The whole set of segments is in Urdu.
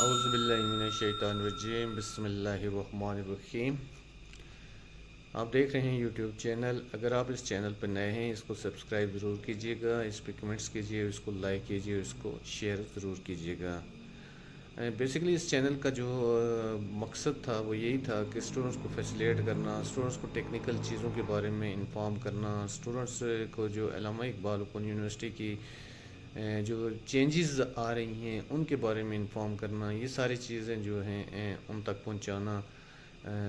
اعوذ باللہ من الشیطان الرجیم، بسم اللہ الرحمن الرحیم۔ آپ دیکھ رہے ہیں یوٹیوب چینل۔ اگر آپ اس چینل پر نئے ہیں اس کو سبسکرائب ضرور کیجیے گا، اس پہ کمنٹس کیجیے، اس کو لائک کیجیے، اس کو شیئر ضرور کیجیے گا۔ بیسیکلی اس چینل کا جو مقصد تھا وہ یہی تھا کہ اسٹوڈنٹس کو فیسیلیٹ کرنا، اسٹوڈنٹس کو ٹیکنیکل چیزوں کے بارے میں انفارم کرنا، اسٹوڈنٹس کو جو علامہ اقبال اوپن یونیورسٹی کی جو چینجز آ رہی ہیں ان کے بارے میں انفارم کرنا، یہ ساری چیزیں جو ہیں ان تک پہنچانا۔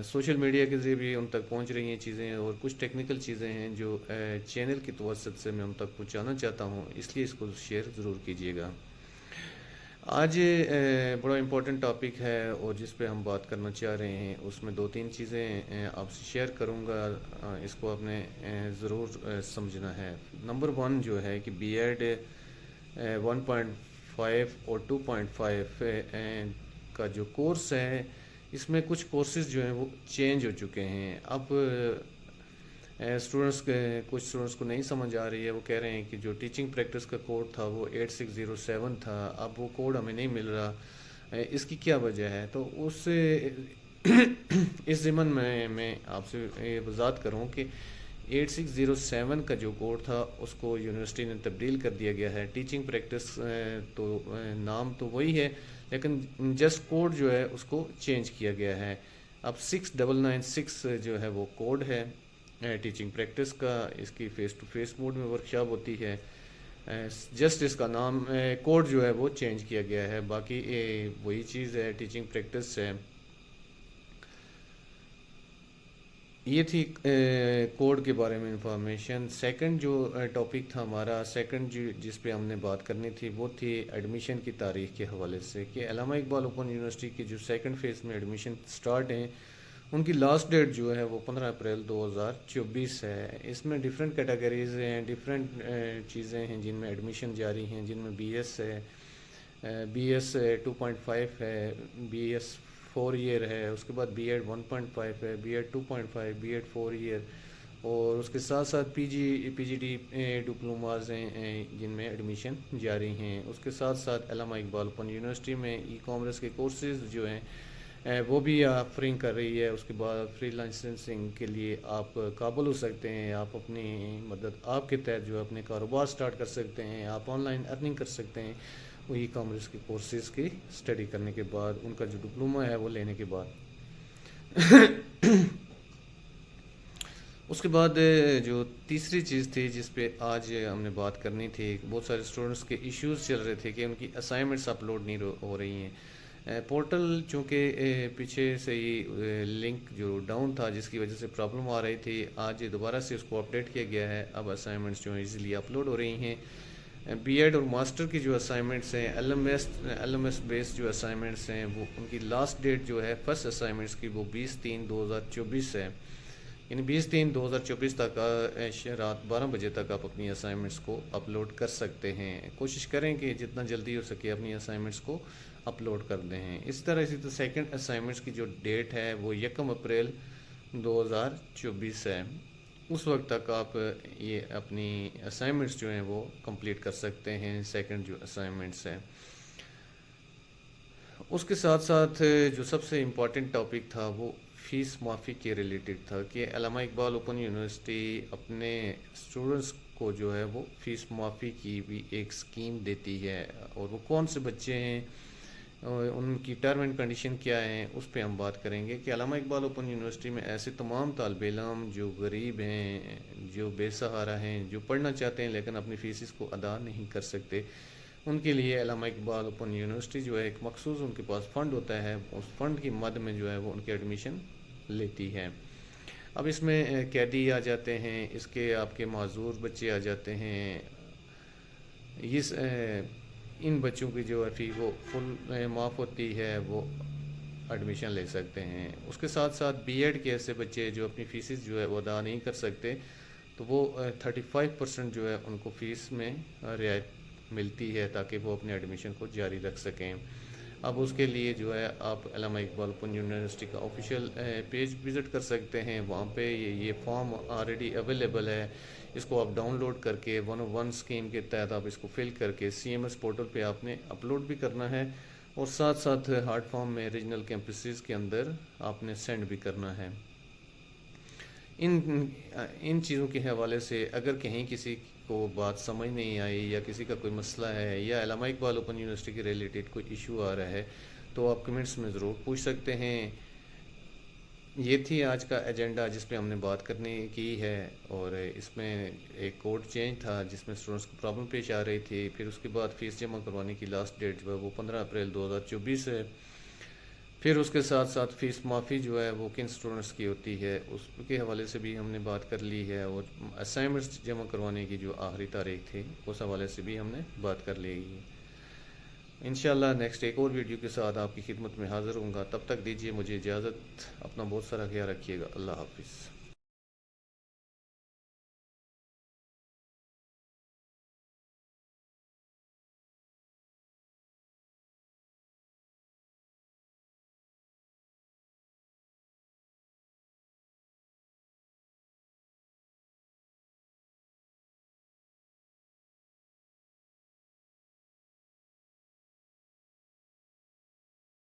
سوشل میڈیا کے ذریعے بھی ان تک پہنچ رہی ہیں چیزیں، اور کچھ ٹیکنیکل چیزیں ہیں جو چینل کی توسط سے میں ان تک پہنچانا چاہتا ہوں، اس لیے اس کو شیئر ضرور کیجیے گا۔ آج بڑا امپورٹنٹ ٹاپک ہے اور جس پہ ہم بات کرنا چاہ رہے ہیں، اس میں 2-3 چیزیں آپ سے شیئر کروں گا، اس کو آپ نے ضرور سمجھنا ہے۔ نمبر 1 جو ہے کہ بی ایڈ 1.5 اور 2.5 کا جو کورس ہے، اس میں کچھ کورسز جو ہیں وہ چینج ہو چکے ہیں۔ اب کچھ اسٹوڈنٹس کو نہیں سمجھ آ رہی ہے، وہ کہہ رہے ہیں کہ جو ٹیچنگ پریکٹس کا کوڈ تھا وہ 8607 تھا، اب وہ کوڈ ہمیں نہیں مل رہا، اس کی کیا وجہ ہے؟ تو اس ضمن میں آپ سے یہ وضاحت کروں کہ 8607 کا جو کوڈ تھا اس کو یونیورسٹی نے تبدیل کر دیا گیا ہے۔ ٹیچنگ پریکٹس تو نام تو وہی ہے، لیکن جسٹ کوڈ جو ہے اس کو چینج کیا گیا ہے۔ اب 6996 جو ہے وہ کوڈ ہے ٹیچنگ پریکٹس کا، اس کی فیس ٹو فیس موڈ میں ورکشاپ ہوتی ہے۔ جسٹ اس کا نام کوڈ جو ہے وہ چینج کیا گیا ہے، باقی وہی چیز ہے، ٹیچنگ پریکٹس ہے۔ یہ تھی کوڈ کے بارے میں انفارمیشن۔ سیکنڈ جو ٹاپک تھا ہمارا، سیکنڈ جس پہ ہم نے بات کرنی تھی وہ تھی ایڈمیشن کی تاریخ کے حوالے سے، کہ علامہ اقبال اوپن یونیورسٹی کی جو سیکنڈ فیز میں ایڈمیشن سٹارٹ ہیں، ان کی لاسٹ ڈیٹ جو ہے وہ 15 اپریل 2024 ہے۔ اس میں ڈیفرنٹ کیٹیگریز ہیں، ڈیفرنٹ چیزیں ہیں جن میں ایڈمیشن جاری ہیں، جن میں بی ایس ہے، بی ایس 2.5 ہے، بی ایس 4 ایئر ہے، اس کے بعد بی ایڈ 1.5 ہے، B Ed 2.5، B Ed 4 year, اور اس کے ساتھ ساتھ پی جی ڈی ڈپلوماز ہیں جن میں ایڈمیشن جاری ہیں۔ اس کے ساتھ ساتھ علامہ اقبال اوپن یونیورسٹی میں ای کامرس کے کورسز جو ہیں وہ بھی آفرنگ کر رہی ہے۔ اس کے بعد فری لائسنسنگ کے لیے آپ قابل ہو سکتے ہیں، آپ اپنی مدد آپ کے تحت جو اپنے کاروبار سٹارٹ کر سکتے ہیں، آپ آن لائن ارننگ کر سکتے ہیں، وہ ای کامرس کے کورسز کی اسٹڈی کرنے کے بعد، ان کا جو ڈپلومہ ہے وہ لینے کے بعد۔ اس کے بعد جو تیسری چیز تھی جس پہ آج ہم نے بات کرنی تھی، بہت سارے اسٹوڈنٹس کے ایشوز چل رہے تھے کہ ان کی اسائنمنٹس اپلوڈ نہیں ہو رہی ہیں۔ پورٹل چونکہ پیچھے سے ہی لنک جو ڈاؤن تھا جس کی وجہ سے پرابلم آ رہی تھی، آج دوبارہ سے اس کو اپڈیٹ کیا گیا ہے، اب اسائنمنٹس جو ہیں ایزیلی اپلوڈ ہو رہی ہیں۔ بی ایڈ اور ماسٹر کی جو اسائنمنٹس ہیں، ایل ایم ایس بیس جو اسائنمنٹس ہیں، وہ ان کی لاسٹ ڈیٹ جو ہے فرسٹ اسائنمنٹس کی وہ 20/3/2024 ہے، یعنی 20/3/2024 تک رات 12 بجے تک آپ اپنی اسائنمنٹس کو اپلوڈ کر سکتے ہیں۔ کوشش کریں کہ جتنا جلدی ہو سکے اپنی اسائنمنٹس کو اپلوڈ کر دیں۔ اسی طرح سیکنڈ اسائنمنٹس کی جو ڈیٹ ہے وہ 1 اپریل 2024 ہے، اس وقت تک آپ یہ اپنی اسائنمنٹس جو ہیں وہ کمپلیٹ کر سکتے ہیں، سیکنڈ جو اسائنمنٹس ہے۔ اس کے ساتھ ساتھ جو سب سے امپورٹنٹ ٹاپک تھا وہ فیس معافی کے ریلیٹڈ تھا، کہ علامہ اقبال اوپن یونیورسٹی اپنے اسٹوڈنٹس کو جو ہے وہ فیس معافی کی بھی ایک اسکیم دیتی ہے، اور وہ کون سے بچے ہیں، ان کی ٹرم اینڈ کنڈیشن کیا ہیں، اس پہ ہم بات کریں گے۔ کہ علامہ اقبال اوپن یونیورسٹی میں ایسے تمام طالب علم جو غریب ہیں، جو بے سہارا ہیں، جو پڑھنا چاہتے ہیں لیکن اپنی فیسز کو ادا نہیں کر سکتے، ان کے لیے علامہ اقبال اوپن یونیورسٹی جو ہے ایک مخصوص ان کے پاس فنڈ ہوتا ہے، اس فنڈ کی مد میں جو ہے وہ ان کی ایڈمیشن لیتی ہے۔ اب اس میں قیدی آ جاتے ہیں، اس کے آپ کے معذور بچے آ جاتے ہیں، ان بچوں کی جو فی وہ فل معاف ہوتی ہے، وہ ایڈمیشن لے سکتے ہیں۔ اس کے ساتھ ساتھ بی ایڈ کے ایسے بچے جو اپنی فیسز جو ہے وہ ادا نہیں کر سکتے، تو وہ 35% جو ہے ان کو فیس میں رعایت ملتی ہے تاکہ وہ اپنے ایڈمیشن کو جاری رکھ سکیں۔ اب اس کے لیے جو ہے آپ علامہ اقبال اوپن یونیورسٹی کا آفیشیل پیج وزٹ کر سکتے ہیں، وہاں پہ یہ فارم آلریڈی اویلیبل ہے، اس کو آپ ڈاؤن لوڈ کر کے 101 اسکیم کے تحت آپ اس کو فل کر کے سی ایم ایس پورٹل پہ آپ نے اپلوڈ بھی کرنا ہے، اور ساتھ ساتھ ہارڈ فارم میں ریجنل کیمپسز کے اندر آپ نے سینڈ بھی کرنا ہے۔ ان چیزوں کے حوالے سے اگر کہیں کسی کو بات سمجھ نہیں آئی یا کسی کا کوئی مسئلہ ہے یا علامہ اقبال اوپن یونیورسٹی کے ریلیٹڈ کوئی ایشو آ رہا ہے تو آپ کمنٹس میں ضرور پوچھ سکتے ہیں۔ یہ تھی آج کا ایجنڈا جس پہ ہم نے بات کرنے کی ہے، اور اس میں ایک کوڈ چینج تھا جس میں اسٹوڈنٹس کو پرابلم پیش آ رہی تھی۔ پھر اس کے بعد فیس جمع کروانے کی لاسٹ ڈیٹ جو ہے وہ 15 اپریل 2024 ہے۔ پھر اس کے ساتھ ساتھ فیس معافی جو ہے وہ کن اسٹوڈنٹس کی ہوتی ہے اس کے حوالے سے بھی ہم نے بات کر لی ہے، اور اسائنمنٹس جمع کروانے کی جو آخری تاریخ تھی اس حوالے سے بھی ہم نے بات کر لی ہے۔ انشاءاللہ نیکسٹ ایک اور ویڈیو کے ساتھ آپ کی خدمت میں حاضر ہوں گا، تب تک دیجیے مجھے اجازت، اپنا بہت سارا خیال رکھیے گا، اللہ حافظ۔